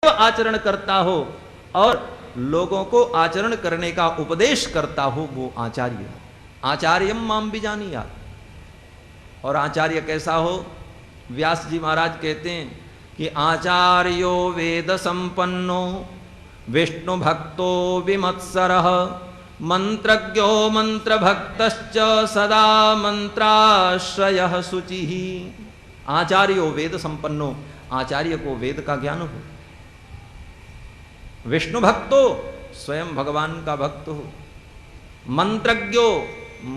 आचरण करता हो और लोगों को आचरण करने का उपदेश करता हो, वो आचार्य। आचार्यम माम बीजानीयात्। और आचार्य कैसा हो? व्यास जी महाराज कहते हैं कि आचार्यो वेद संपन्नो विष्णु भक्तो विमत्सरः मंत्रज्ञो मंत्र भक्तश्च सदा मंत्राश्रयः शुचिः। आचार्यो वेद संपन्नो, आचार्य को वेद का ज्ञान हो। विष्णु भक्तो, स्वयं भगवान का भक्त हो। मंत्रज्ञो,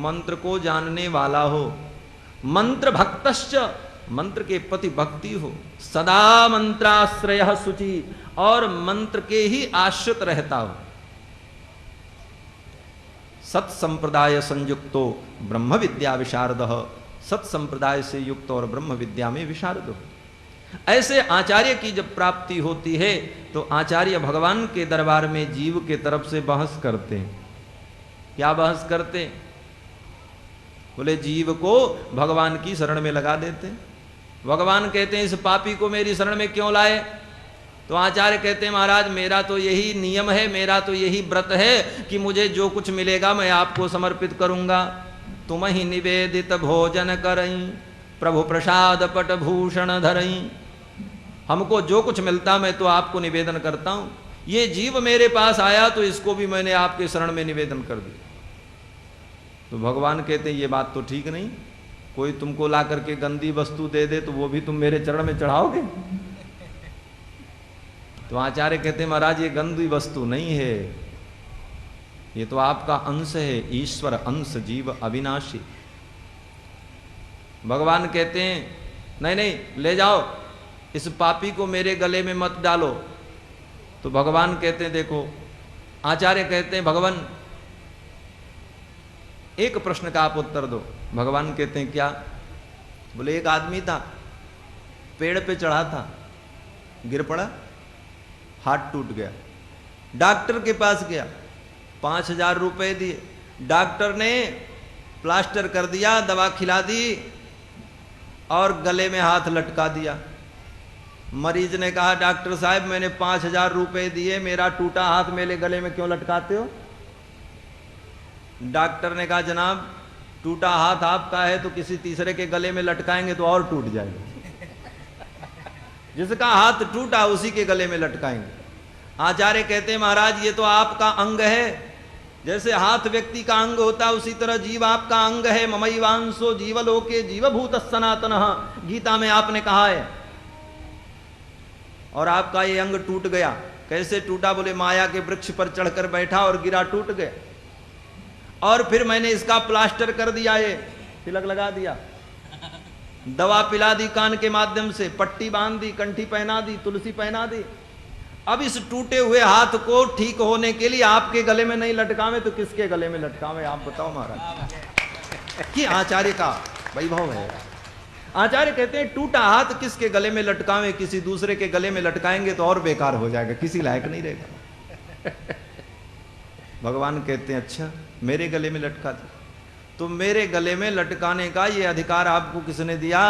मंत्र को जानने वाला हो। मंत्र भक्तश्च, मंत्र के प्रति भक्ति हो। सदा मंत्राश्रयः शुचि, और मंत्र के ही आश्रित रहता हो। सत्संप्रदाय संयुक्तो ब्रह्म विद्या विशारदः, सत्संप्रदाय से युक्त और ब्रह्म विद्या में विशारद हो। ऐसे आचार्य की जब प्राप्ति होती है तो आचार्य भगवान के दरबार में जीव के तरफ से बहस करते हैं। क्या बहस करते? बोले जीव को भगवान की शरण में लगा देते। भगवान कहते हैं इस पापी को मेरी शरण में क्यों लाए? तो आचार्य कहते हैं महाराज मेरा तो यही नियम है, मेरा तो यही व्रत है कि मुझे जो कुछ मिलेगा मैं आपको समर्पित करूंगा। तुम ही निवेदित भोजन करई, प्रभु प्रसाद पट भूषण धरई। हमको जो कुछ मिलता मैं तो आपको निवेदन करता हूं। ये जीव मेरे पास आया तो इसको भी मैंने आपके शरण में निवेदन कर दिया। तो भगवान कहते हैं ये बात तो ठीक नहीं। कोई तुमको ला करके गंदी वस्तु दे दे तो वो भी तुम मेरे चरण में चढ़ाओगे? तो आचार्य कहते हैं महाराज ये गंदी वस्तु नहीं है, ये तो आपका अंश है, ईश्वर अंश, जीव अविनाशी। भगवान कहते हैं नहीं नहीं ले जाओ, इस पापी को मेरे गले में मत डालो। तो भगवान कहते हैं देखो, आचार्य कहते हैं भगवान एक प्रश्न का आप उत्तर दो। भगवान कहते हैं क्या? बोले एक आदमी था, पेड़ पे चढ़ा था, गिर पड़ा, हाथ टूट गया। डॉक्टर के पास गया, 5,000 रुपए दिए। डॉक्टर ने प्लास्टर कर दिया, दवा खिला दी और गले में हाथ लटका दिया। मरीज ने कहा डॉक्टर साहब मैंने 5,000 रुपए दिए, मेरा टूटा हाथ मेरे गले में क्यों लटकाते हो? डॉक्टर ने कहा जनाब टूटा हाथ आपका है तो किसी तीसरे के गले में लटकाएंगे तो और टूट जाएगा। जिसका हाथ टूटा उसी के गले में लटकाएंगे। आचार्य कहते हैं महाराज ये तो आपका अंग है। जैसे हाथ व्यक्ति का अंग होता है उसी तरह जीव आपका अंग है। ममैवांसो जीवलोके जीवभूत सनातनः, गीता में आपने कहा है। और आपका ये अंग टूट गया। कैसे टूटा? बोले माया के वृक्ष पर चढ़कर बैठा और गिरा, टूट गया। और फिर मैंने इसका प्लास्टर कर दिया, ये तिलक लगा दिया, दवा पिला दी कान के माध्यम से, पट्टी बांध दी, कंठी पहना दी, तुलसी पहना दी। अब इस टूटे हुए हाथ को ठीक होने के लिए आपके गले में नहीं लटकावे तो किसके गले में लटकावे? आप बताओ महाराज। कि आचार्य का वैभव है। आचार्य कहते हैं टूटा हाथ किसके गले में लटकावे? किसी दूसरे के गले में लटकाएंगे तो और बेकार हो जाएगा, किसी लायक नहीं रहेगा। भगवान कहते हैं अच्छा मेरे गले में लटका दो। तो मेरे गले में लटकाने का ये अधिकार आपको किसने दिया?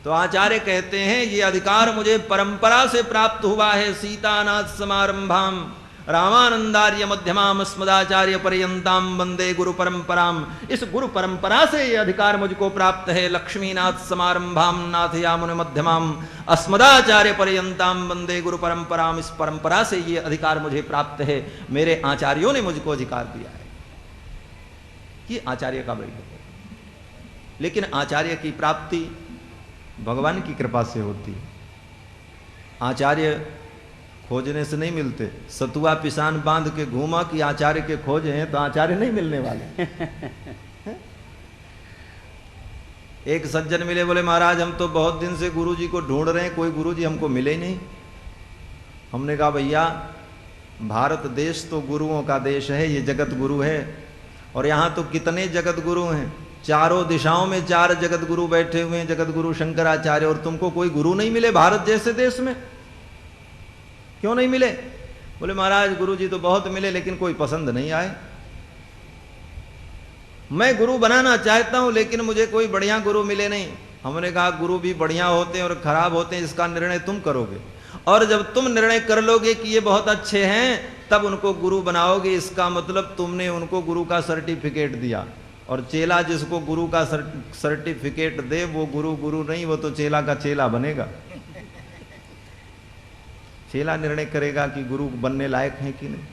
तो आचार्य कहते हैं ये अधिकार मुझे परंपरा से प्राप्त हुआ है। सीतानाथ समारंभाम रामानंदार्य मध्यमाम अस्मदाचार्य पर्यंताम वंदे गुरु परंपराम। इस गुरु परंपरा से ये अधिकार मुझको प्राप्त है। लक्ष्मीनाथ समारंभाम नाथयामुनि मध्यमाम अस्मदाचार्य पर्यंताम वंदे गुरु परंपराम। इस परंपरा से ये अधिकार मुझे प्राप्त है। मेरे आचार्यों ने मुझको अधिकार दिया है। ये आचार्य का वैभव है। लेकिन आचार्य की प्राप्ति भगवान की कृपा से होती है। आचार्य खोजने से नहीं मिलते। सतुआ पिसान बांध के घूमा कि आचार्य के खोज हैं तो आचार्य नहीं मिलने वाले। एक सज्जन मिले, बोले महाराज हम तो बहुत दिन से गुरुजी को ढूंढ रहे हैं, कोई गुरुजी हमको मिले ही नहीं। हमने कहा भैया भारत देश तो गुरुओं का देश है, ये जगत गुरु है। और यहाँ तो कितने जगत गुरु हैं, चारों दिशाओं में 4 जगत गुरु बैठे हुए हैं, जगत गुरु शंकराचार्य। और तुमको कोई गुरु नहीं मिले भारत जैसे देश में? क्यों नहीं मिले? बोले महाराज गुरुजी तो बहुत मिले लेकिन कोई पसंद नहीं आए। मैं गुरु बनाना चाहता हूं लेकिन मुझे कोई बढ़िया गुरु मिले नहीं। हमने कहा गुरु भी बढ़िया होते हैं और खराब होते हैं, इसका निर्णय तुम करोगे। और जब तुम निर्णय कर लोगे कि ये बहुत अच्छे हैं, तब उनको गुरु बनाओगे। इसका मतलब तुमने उनको गुरु का सर्टिफिकेट दिया। और चेला जिसको गुरु का सर्टिफिकेट दे वो गुरु गुरु नहीं, वो तो चेला का चेला बनेगा। चेला निर्णय करेगा कि गुरु बनने लायक है कि नहीं।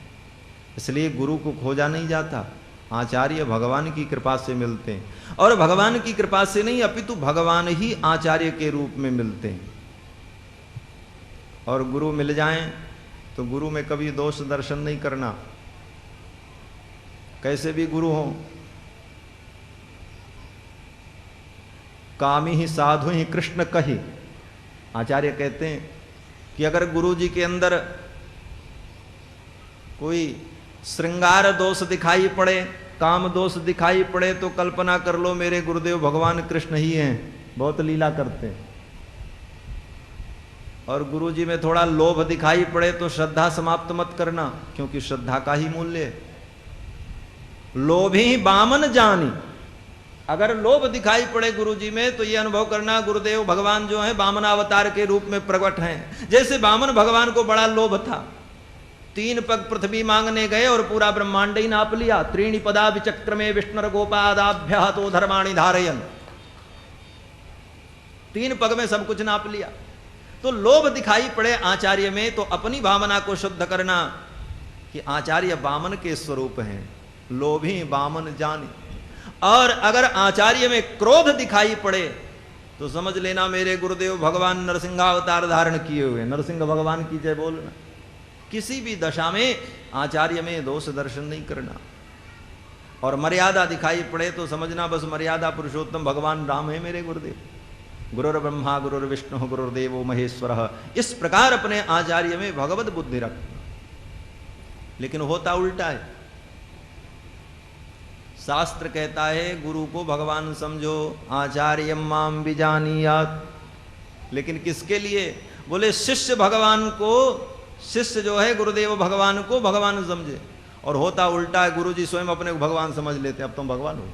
इसलिए गुरु को खोजा नहीं जाता, आचार्य भगवान की कृपा से मिलते हैं। और भगवान की कृपा से नहीं, अपितु भगवान ही आचार्य के रूप में मिलते हैं। और गुरु मिल जाएं तो गुरु में कभी दोष दर्शन नहीं करना, कैसे भी गुरु हो। कामी ही साधु ही कृष्ण कही, आचार्य कहते हैं कि अगर गुरु जी के अंदर कोई श्रृंगार दोष दिखाई पड़े, काम दोष दिखाई पड़े, तो कल्पना कर लो मेरे गुरुदेव भगवान कृष्ण ही हैं, बहुत लीला करते हैं। और गुरु जी में थोड़ा लोभ दिखाई पड़े तो श्रद्धा समाप्त मत करना, क्योंकि श्रद्धा का ही मूल्य है। लोभी बामन जानी, अगर लोभ दिखाई पड़े गुरु जी में तो ये अनुभव करना गुरुदेव भगवान जो है वामनावतार के रूप में प्रकट हैं। जैसे वामन भगवान को बड़ा लोभ था, 3 पग पृथ्वी मांगने गए और पूरा ब्रह्मांड ही नाप लिया। 3 पदा विचक्र में विष्णुर गोपादाभ्य तो धर्माणि धारयन, 3 पग में सब कुछ नाप लिया। तो लोभ दिखाई पड़े आचार्य में तो अपनी भावना को शुद्ध करना कि आचार्य वामन के स्वरूप हैं, लोभी वामन जानी। और अगर आचार्य में क्रोध दिखाई पड़े तो समझ लेना मेरे गुरुदेव भगवान नरसिंहावतार धारण किए हुए, नरसिंह भगवान की जय बोलना। किसी भी दशा में आचार्य में दोष दर्शन नहीं करना। और मर्यादा दिखाई पड़े तो समझना बस मर्यादा पुरुषोत्तम भगवान राम है मेरे गुरुदेव। गुरुर ब्रह्मा गुरुर विष्णु गुरुर्देवो महेश्वर, इस प्रकार अपने आचार्य में भगवत बुद्धि रखना। लेकिन होता उल्टा है। शास्त्र कहता है गुरु को भगवान समझो, आचार्यम माम विजानीयात्, लेकिन किसके लिए? बोले शिष्य भगवान को, शिष्य जो है गुरुदेव भगवान को भगवान समझे। और होता उल्टा है, गुरु जी स्वयं अपने को भगवान समझ लेते हैं, अब तुम भगवान हो।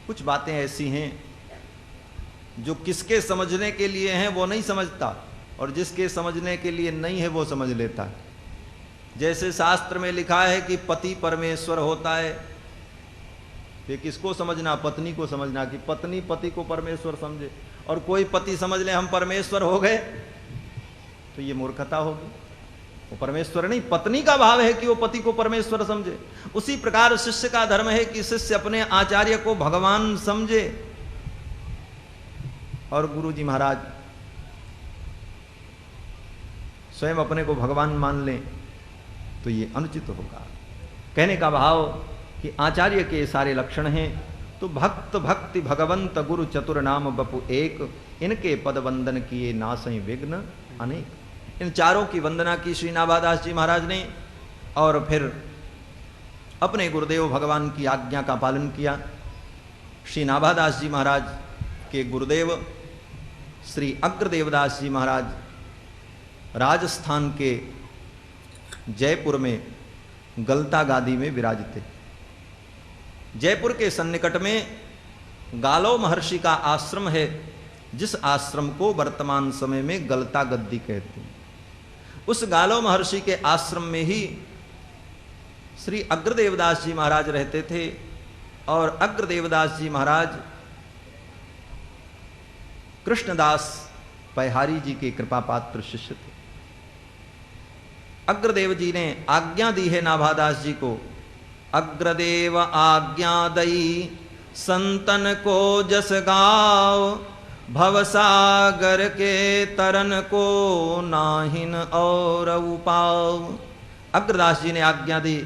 कुछ बातें ऐसी हैं जो किसके समझने के लिए हैं वो नहीं समझता, और जिसके समझने के लिए नहीं है वो समझ लेता है। जैसे शास्त्र में लिखा है कि पति परमेश्वर होता है, ये किसको समझना? पत्नी को समझना, कि पत्नी पति को परमेश्वर समझे। और कोई पति समझ ले हम परमेश्वर हो गए तो ये मूर्खता होगी। वो परमेश्वर नहीं, पत्नी का भाव है कि वो पति को परमेश्वर समझे। उसी प्रकार शिष्य का धर्म है कि शिष्य अपने आचार्य को भगवान समझे। और गुरु जी महाराज स्वयं अपने को भगवान मान लें तो ये अनुचित होगा। कहने का भाव कि आचार्य के सारे लक्षण हैं तो भक्त भक्ति भगवंत गुरु चतुर नाम बपु एक, इनके पद वंदन किए नासई विघ्न अनेक। इन चारों की वंदना की श्री नाभादास जी महाराज ने, और फिर अपने गुरुदेव भगवान की आज्ञा का पालन किया। श्री नाभादास जी महाराज के गुरुदेव श्री अग्रदेवदास जी महाराज राजस्थान के जयपुर में गलता गादी में विराजते। जयपुर के सन्निकट में गालो महर्षि का आश्रम है, जिस आश्रम को वर्तमान समय में गलता गद्दी कहते हैं। उस गालो महर्षि के आश्रम में ही श्री अग्रदेवदास जी महाराज रहते थे। और अग्रदेवदास जी महाराज कृष्णदास पैहारी जी के कृपा पात्र शिष्य थे। अग्रदेव जी ने आज्ञा दी है नाभादास जी को, अग्रदेव आज्ञा दई संतन को जस गाव, भवसागर के तरन को नाहिन और उपाव। अग्रदास जी ने आज्ञा दी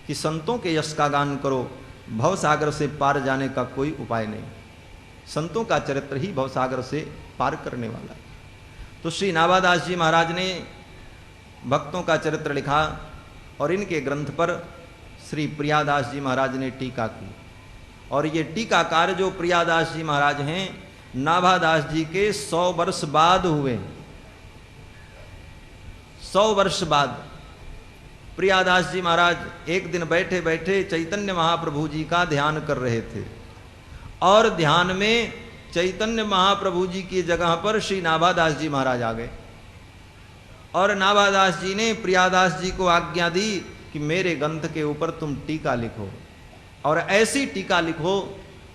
कि संतों के यश का गान करो, भवसागर से पार जाने का कोई उपाय नहीं। संतों का चरित्र ही भवसागर से पार करने वाला है। तो श्री नाभादास जी महाराज ने भक्तों का चरित्र लिखा और इनके ग्रंथ पर श्री प्रियादास जी महाराज ने टीका की। और ये टीकाकार जो प्रियादास जी महाराज हैं, नाभादास जी के 100 वर्ष बाद हुए। 100 वर्ष बाद प्रियादास जी महाराज एक दिन बैठे बैठे चैतन्य महाप्रभु जी का ध्यान कर रहे थे। और ध्यान में चैतन्य महाप्रभु जी की जगह पर श्री नाभादास जी महाराज आ गए और नाभादास जी ने प्रियादास जी को आज्ञा दी कि मेरे ग्रंथ के ऊपर तुम टीका लिखो और ऐसी टीका लिखो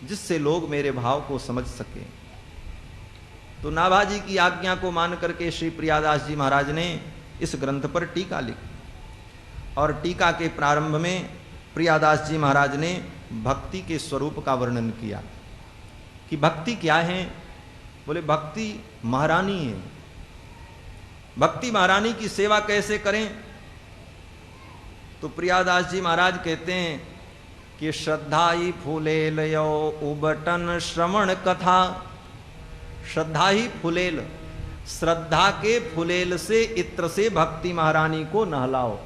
जिससे लोग मेरे भाव को समझ सके। तो नाभाजी की आज्ञा को मान करके श्री प्रियादास जी महाराज ने इस ग्रंथ पर टीका लिखी और टीका के प्रारंभ में प्रियादास जी महाराज ने भक्ति के स्वरूप का वर्णन किया कि भक्ति क्या है। बोले भक्ति महारानी है। भक्ति महारानी की सेवा कैसे करें? तो प्रियादास जी महाराज कहते हैं कि श्रद्धा ही फूलेल यो उबटन श्रवण कथा। श्रद्धा ही फूलेल, श्रद्धा के फूलेल से इत्र से भक्ति महारानी को नहलाओ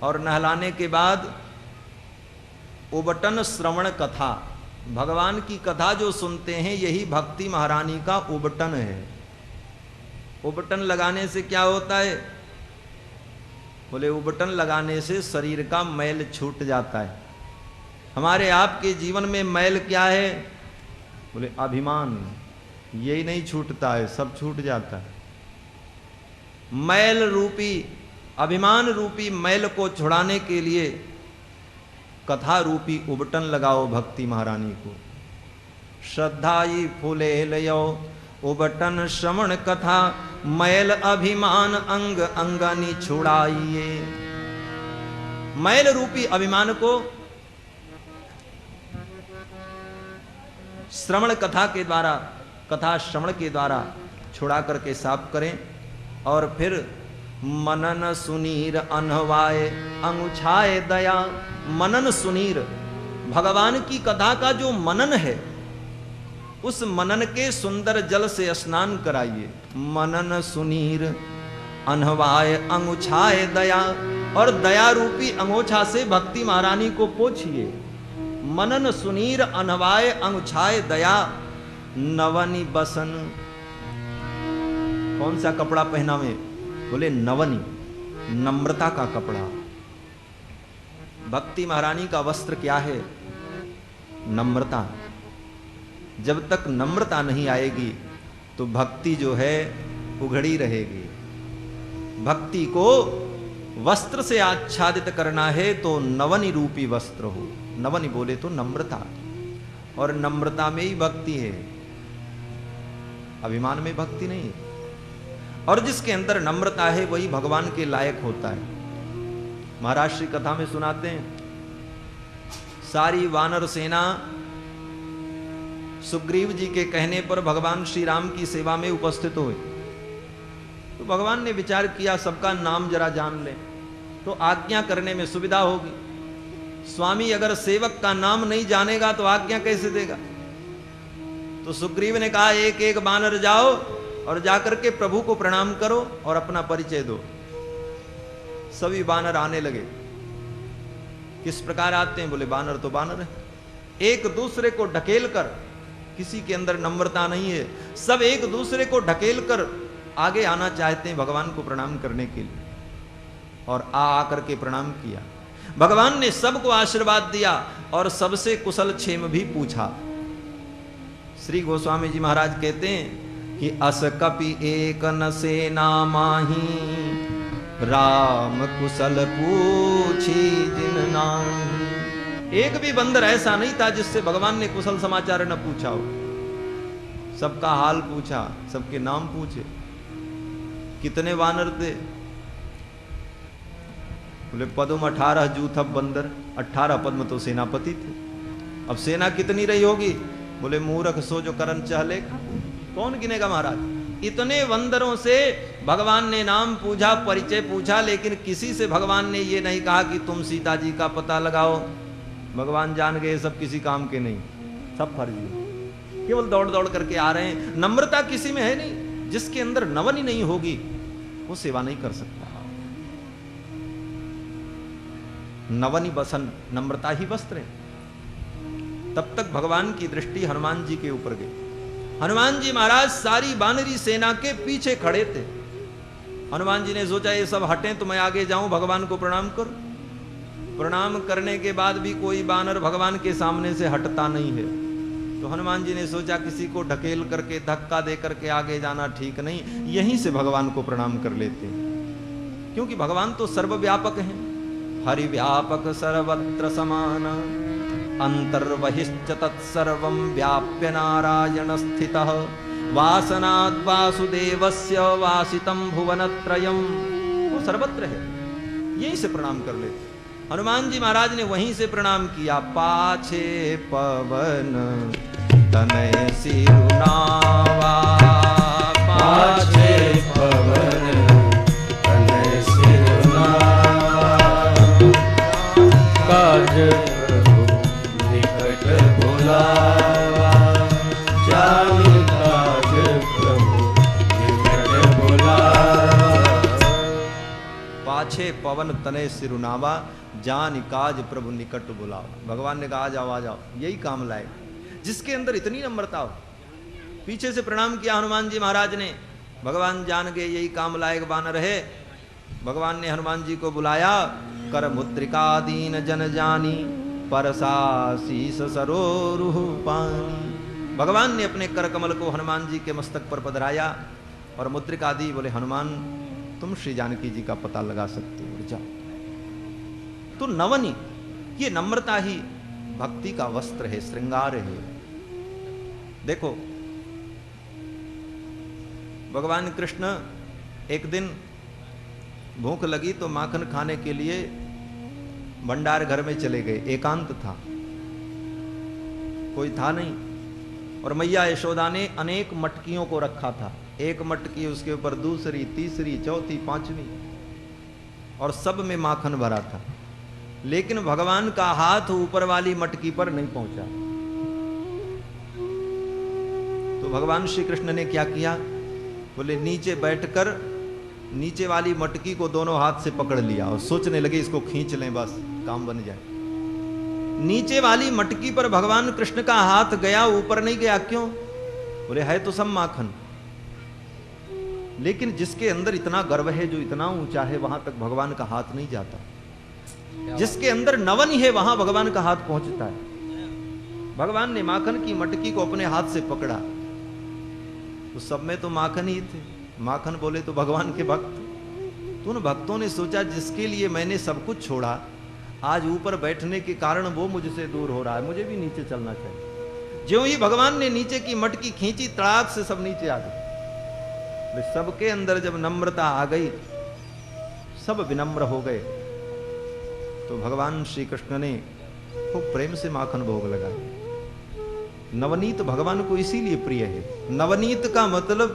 और नहलाने के बाद उबटन श्रवण कथा, भगवान की कथा जो सुनते हैं यही भक्ति महारानी का उबटन है। उबटन लगाने से क्या होता है? बोले उबटन लगाने से शरीर का मैल छूट जाता है। हमारे आपके जीवन में मैल क्या है? बोले अभिमान। यही नहीं छूटता है, सब छूट जाता है। मैल रूपी, अभिमान रूपी मैल को छुड़ाने के लिए कथा रूपी उबटन लगाओ भक्ति महारानी को। श्रद्धाई फूले लयो उबटन श्रवण कथा, मैल अभिमान अंग अंगनी छुड़ाइए। मैल रूपी अभिमान को श्रवण कथा के द्वारा, कथा श्रवण के द्वारा छुड़ा करके साफ करें और फिर मनन सुनीर अनहवाए अंगुछाए दया। मनन सुनीर, भगवान की कथा का जो मनन है उस मनन के सुंदर जल से स्नान कराइए। मनन सुनीर अनहवाए अंगुछाए दया, और दया रूपी अंगोछा से भक्ति महारानी को पोछिए। मनन सुनीर अनहवाए अंगुछाए दया, नवनी बसन। कौन सा कपड़ा पहनावे? बोले नवनी, नम्रता का कपड़ा। भक्ति महारानी का वस्त्र क्या है? नम्रता। जब तक नम्रता नहीं आएगी तो भक्ति जो है उघड़ी रहेगी। भक्ति को वस्त्र से आच्छादित करना है तो नवनी रूपी वस्त्र हो। नवनी बोले तो नम्रता, और नम्रता में ही भक्ति है, अभिमान में भक्ति नहीं है। और जिसके अंदर नम्रता है वही भगवान के लायक होता है। महाराज श्री कथा में सुनाते हैं, सारी वानर सेना सुग्रीव जी के कहने पर भगवान श्री राम की सेवा में उपस्थित हुए। तो भगवान ने विचार किया सबका नाम जरा जान ले तो आज्ञा करने में सुविधा होगी। स्वामी अगर सेवक का नाम नहीं जानेगा तो आज्ञा कैसे देगा? तो सुग्रीव ने कहा एक एक बानर जाओ और जाकर के प्रभु को प्रणाम करो और अपना परिचय दो। सभी बानर आने लगे। किस प्रकार आते हैं? बोले बानर तो बानर है, एक दूसरे को ढकेल कर, किसी के अंदर नम्रता नहीं है, सब एक दूसरे को ढकेल कर आगे आना चाहते हैं भगवान को प्रणाम करने के लिए। और आकर के प्रणाम किया। भगवान ने सबको आशीर्वाद दिया और सबसे कुशल क्षेम भी पूछा। श्री गोस्वामी जी महाराज कहते हैं कि अस कपि एक न सेना माही, राम कुशल पूछी जिन नाही। एक भी बंदर ऐसा नहीं था जिससे भगवान ने कुशल समाचार न पूछा हो। सबका हाल पूछा, सबके नाम पूछे। कितने वानर थे? बोले पद्म 18 जूथब बंदर, 18 पद्म तो सेनापति थे। अब सेना कितनी रही होगी? बोले मूर्ख सो जो करन चहले, कौन गिनेगा महाराज। इतने बंदरों से भगवान ने नाम पूछा, परिचय पूछा, लेकिन किसी से भगवान ने ये नहीं कहा कि तुम सीता जी का पता लगाओ। भगवान जान गए सब किसी काम के नहीं, सब फर्जी, केवल दौड़ दौड़ करके आ रहे हैं। नम्रता किसी में है नहीं। जिसके अंदर नवनी नहीं होगी वो सेवा नहीं कर सकता। नवनी बसन, नम्रता ही वस्त्र है। तब तक भगवान की दृष्टि हनुमान जी के ऊपर गई। हनुमान जी महाराज सारी वानरी सेना के पीछे खड़े थे। हनुमान जी ने सोचा ये सब हटें तो मैं आगे जाऊं, भगवान को प्रणाम करूं। प्रणाम करने के बाद भी कोई वानर भगवान के सामने से हटता नहीं है। तो हनुमान जी ने सोचा किसी को ढकेल करके धक्का दे करके आगे जाना ठीक नहीं, यहीं से भगवान को प्रणाम कर लेते हैं, क्योंकि भगवान तो सर्वव्यापक हैं। हरि व्यापक सर्वत्र समान अंतर्बहिश्च तत्सर्वं व्याप्य नारायण स्थितः वासनाद् वासुदेवस्य वासितं भुवनत्रयम्। वो सर्वत्र है, यहीं से प्रणाम कर लेते। हनुमान जी महाराज ने वहीं से प्रणाम किया। पाछे पवन तनय सिरुनावा, पाछे पवन तनय सिरुनावा, काज प्रभु निकट बुलावा, जानि काज प्रभु निकट बुलावा। पाछे पवन तनय सिरुनावा, जान काज प्रभु निकट बुलाओ। भगवान ने कहा आ जाओ आ जाओ, यही काम लाए। जिसके अंदर इतनी नम्रता हो। पीछे से प्रणाम किया हनुमान जी महाराज ने, भगवान जान गए यही काम लायक बानर है। भगवान ने हनुमान जी को बुलाया। कर मुद्रिका दीन जन जानी, परसा शीस सरोरुह पानी। भगवान ने अपने कर कमल को हनुमान जी के मस्तक पर पधराया और मुद्रिका दी। बोले हनुमान तुम श्री जानकी जी का पता लगा सकते हो, जाओ। तो नवनी, ये नम्रता ही भक्ति का वस्त्र है, श्रृंगार है। देखो भगवान कृष्ण एक दिन भूख लगी तो माखन खाने के लिए भंडार घर में चले गए। एकांत था, कोई था नहीं, और मैया यशोदा ने अनेक मटकियों को रखा था। एक मटकी, उसके ऊपर दूसरी, तीसरी, चौथी, पांचवी, और सब में माखन भरा था। लेकिन भगवान का हाथ ऊपर वाली मटकी पर नहीं पहुंचा। तो भगवान श्री कृष्ण ने क्या किया? बोले नीचे बैठकर नीचे वाली मटकी को दोनों हाथ से पकड़ लिया और सोचने लगे इसको खींच लें, बस काम बन जाए। नीचे वाली मटकी पर भगवान कृष्ण का हाथ गया, ऊपर नहीं गया। क्यों? बोले है तो सब माखन, लेकिन जिसके अंदर इतना गर्व है, जो इतना ऊंचा है, वहां तक भगवान का हाथ नहीं जाता। जिसके अंदर नवन है वहां भगवान का हाथ पहुंचता है। भगवान ने माखन की मटकी को अपने हाथ से पकड़ा, तो सब में तो माखन ही थे। माखन बोले तो भगवान के भक्त। तो उन भक्तों ने सोचा जिसके लिए मैंने सब कुछ छोड़ा, आज ऊपर बैठने के कारण वो मुझसे दूर हो रहा है, मुझे भी नीचे चलना चाहिए। ज्यों ही भगवान ने नीचे की मटकी खींची, तड़ाक से सब नीचे आ गए। सबके अंदर जब नम्रता आ गई, सब विनम्र हो गए। तो भगवान श्री कृष्ण ने खूब प्रेम से माखन भोग लगाया। नवनीत भगवान को इसीलिए प्रिय है। नवनीत का मतलब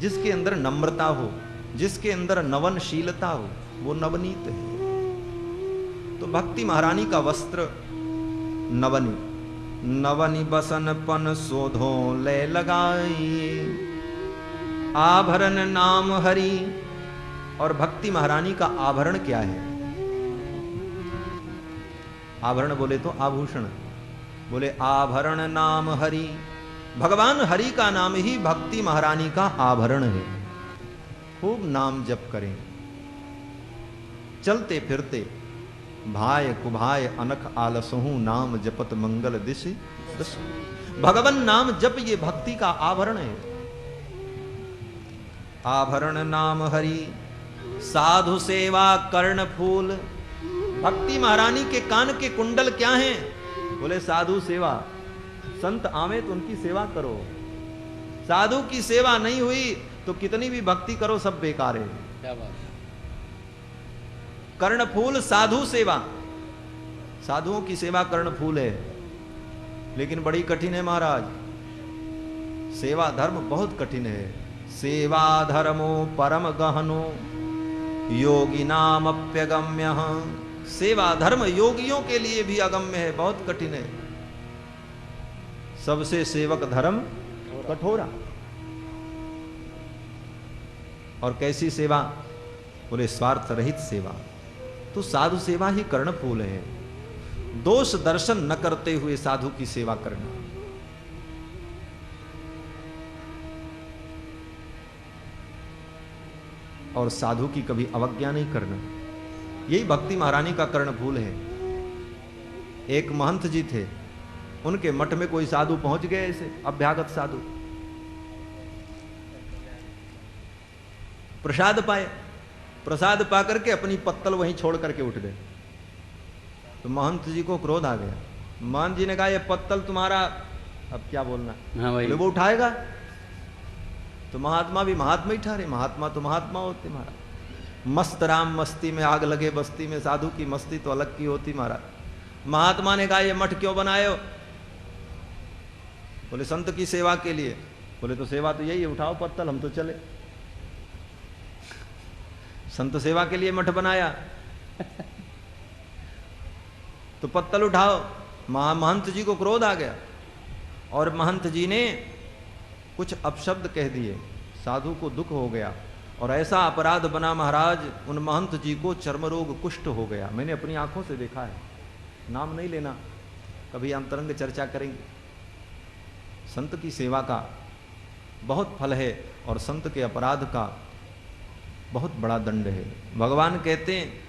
जिसके अंदर नम्रता हो, जिसके अंदर नवनशीलता हो, वो नवनीत है। तो भक्ति महारानी का वस्त्र नवनी। नवनी बसन पन शोधो ले लगाई, आभरण नाम हरि। और भक्ति महारानी का आभरण क्या है? आभरण बोले तो आभूषण, बोले आभरण नाम हरि। भगवान हरि का नाम ही भक्ति महारानी का आभरण है। खूब नाम जप करें, चलते फिरते भाय कुभाय अनख आलसहु, नाम जपत मंगल दिश। भगवान नाम जप ये भक्ति का आभरण है। आभरण नाम हरि, साधु सेवा कर्ण फूल। भक्ति महारानी के कान के कुंडल क्या हैं? बोले साधु सेवा। संत आवे तो उनकी सेवा करो। साधु की सेवा नहीं हुई तो कितनी भी भक्ति करो सब बेकार है। क्या बात? कर्णफूल साधु सेवा। साधुओं की सेवा कर्णफूल है, लेकिन बड़ी कठिन है महाराज। सेवा धर्म बहुत कठिन है। सेवा धर्मो परम गहनो, योगी नाम अप्यगम्य। सेवा धर्म योगियों के लिए भी अगम्य है, बहुत कठिन है। सबसे सेवक धर्म कठोरा। और कैसी सेवा? बोले स्वार्थ रहित सेवा। तो साधु सेवा ही कर्णफूल है। दोष दर्शन न करते हुए साधु की सेवा करना। और साधु की कभी अवज्ञा नहीं करना, यही भक्ति महारानी का कर्णफूल है। एक महंत जी थे, उनके मठ में कोई साधु पहुंच गए ऐसे अभ्यागत साधु, प्रसाद पाए, प्रसाद पा करके अपनी पत्तल वहीं छोड़ करके उठ गए। तो महंत जी को क्रोध आ गया। महंत जी ने कहा ये पत्तल तुम्हारा, अब क्या बोलना, हाँ भाई, वो उठाएगा? तो महात्मा भी महात्मा ही ठहरे, महात्मा तो महात्मा होते महाराज। मस्त राम मस्ती में आग लगे बस्ती में, साधु की मस्ती तो अलग की होती महाराज। महात्मा ने कहा ये मठ क्यों बनाए हो? बोले संत की सेवा के लिए। बोले तो सेवा तो यही है, उठाओ पत्तल हम तो चले। संत सेवा के लिए मठ बनाया तो पत्तल उठाओ। महंत जी को क्रोध आ गया और महंत जी ने कुछ अपशब्द कह दिए, साधु को दुख हो गया और ऐसा अपराध बना महाराज, उन महंत जी को चर्म रोग कुष्ठ हो गया। मैंने अपनी आंखों से देखा है, नाम नहीं लेना, कभी अंतरंग चर्चा करेंगे। संत की सेवा का बहुत फल है और संत के अपराध का बहुत बड़ा दंड है। भगवान कहते हैं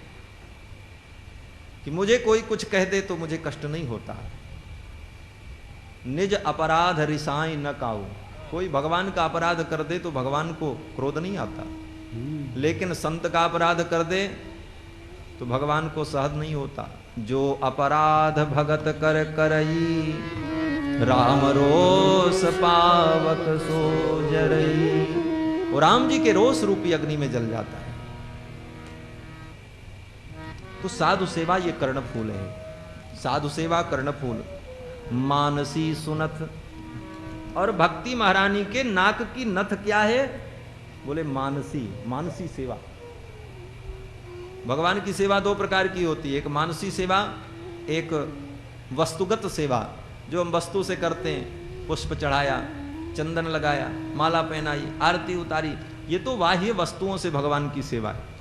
कि मुझे कोई कुछ कह दे तो मुझे कष्ट नहीं होता, निज अपराध रिसाई न काऊ। कोई भगवान का अपराध कर दे तो भगवान को क्रोध नहीं आता, लेकिन संत का अपराध कर दे तो भगवान को सहन नहीं होता। जो अपराध भगत कर करई, राम रोष पावक सो जरई। और राम जी के रोष रूपी अग्नि में जल जाता है। तो साधु सेवा ये कर्णफूल है, साधु सेवा कर्णफूल। मानसी सुनथ, और भक्ति महारानी के नाक की नथ क्या है? बोले मानसी, मानसी सेवा। भगवान की सेवा दो प्रकार की होती है, एक मानसी सेवा, एक वस्तुगत सेवा जो हम वस्तु से करते हैं। पुष्प चढ़ाया, चंदन लगाया, माला पहनाई, आरती उतारी, ये तो बाह्य वस्तुओं से भगवान की सेवा है।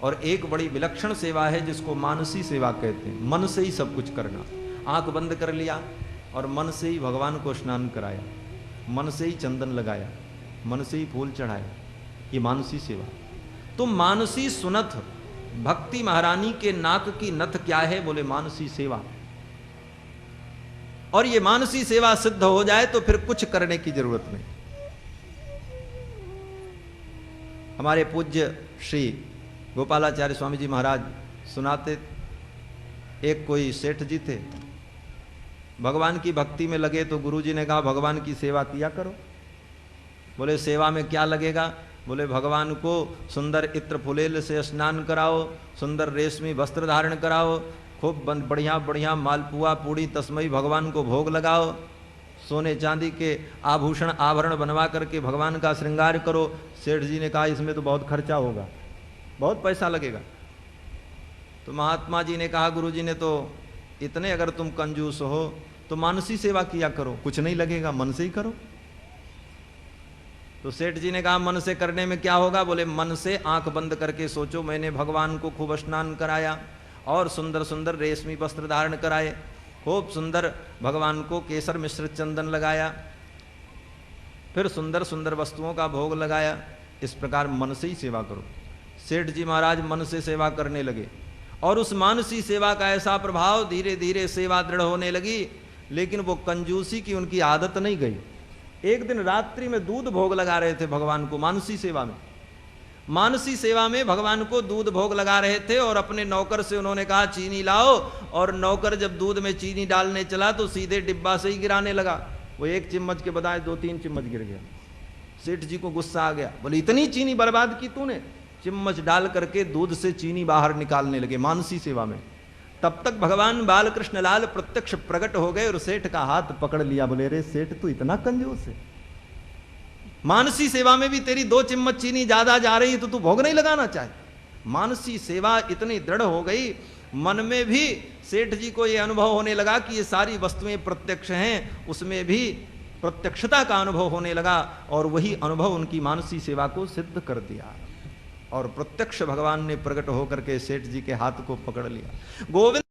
और एक बड़ी विलक्षण सेवा है जिसको मानसी सेवा कहते हैं, मन से ही सब कुछ करना। आंख बंद कर लिया और मन से ही भगवान को स्नान कराया, मन से ही चंदन लगाया, मन से ही फूल चढ़ाया, ये मानसी सेवा। तो मानसी सुनथ, भक्ति महारानी के नाक की नथ क्या है? बोले मानसी सेवा। और ये मानसी सेवा सिद्ध हो जाए तो फिर कुछ करने की जरूरत नहीं। हमारे पूज्य श्री गोपालाचार्य स्वामी जी महाराज सुनाते, एक कोई सेठ जी थे, भगवान की भक्ति में लगे तो गुरुजी ने कहा भगवान की सेवा किया करो। बोले सेवा में क्या लगेगा? बोले भगवान को सुंदर इत्र फुलेल से स्नान कराओ, सुंदर रेशमी वस्त्र धारण कराओ, खूब बढ़िया बढ़िया मालपुआ पूड़ी तस्मई भगवान को भोग लगाओ, सोने चांदी के आभूषण आभरण बनवा करके भगवान का श्रृंगार करो। सेठ जी ने कहा इसमें तो बहुत खर्चा होगा, बहुत पैसा लगेगा। तो महात्मा जी ने कहा गुरुजी ने तो इतने अगर तुम कंजूस हो तो मानसी सेवा किया करो, कुछ नहीं लगेगा, मन से ही करो। तो सेठ जी ने कहा मन से करने में क्या होगा? बोले मन से आंख बंद करके सोचो मैंने भगवान को खूब स्नान कराया और सुंदर सुंदर रेशमी वस्त्र धारण कराए, खूब सुंदर भगवान को केसर मिश्रित चंदन लगाया, फिर सुंदर सुंदर वस्तुओं का भोग लगाया। इस प्रकार मन से ही सेवा करो। सेठ जी महाराज मन से सेवा करने लगे और उस मानसी सेवा का ऐसा प्रभाव, धीरे धीरे सेवा दृढ़ होने लगी। लेकिन वो कंजूसी की उनकी आदत नहीं गई। एक दिन रात्रि में दूध भोग लगा रहे थे भगवान को मानसी सेवा में। मानसी सेवा में भगवान को दूध भोग लगा रहे थे और अपने नौकर से उन्होंने कहा चीनी लाओ, और नौकर जब दूध में चीनी डालने चला तो सीधे डिब्बा से ही गिराने लगा। वो एक चम्मच के बजाय 2-3 चम्मच गिर गया। सेठ जी को गुस्सा आ गया, बोले इतनी चीनी बर्बाद की तूने? चम्मच डाल करके दूध से चीनी बाहर निकालने लगे मानसी सेवा में। तब तक भगवान बालकृष्ण लाल प्रत्यक्ष प्रकट हो गए और सेठ का हाथ पकड़ लिया। बोले रे सेठ तू इतना कंजूस है, मानसी सेवा में भी तेरी 2 चम्मच चीनी ज्यादा जा रही तो तू भोग नहीं लगाना चाहे? मानसी सेवा इतनी दृढ़ हो गई, मन में भी सेठ जी को यह अनुभव होने लगा कि ये सारी वस्तुएं प्रत्यक्ष हैं, उसमें भी प्रत्यक्षता का अनुभव होने लगा और वही अनुभव उनकी मानसी सेवा को सिद्ध कर दिया। और प्रत्यक्ष भगवान ने प्रकट होकर के सेठ जी के हाथ को पकड़ लिया। गोविंद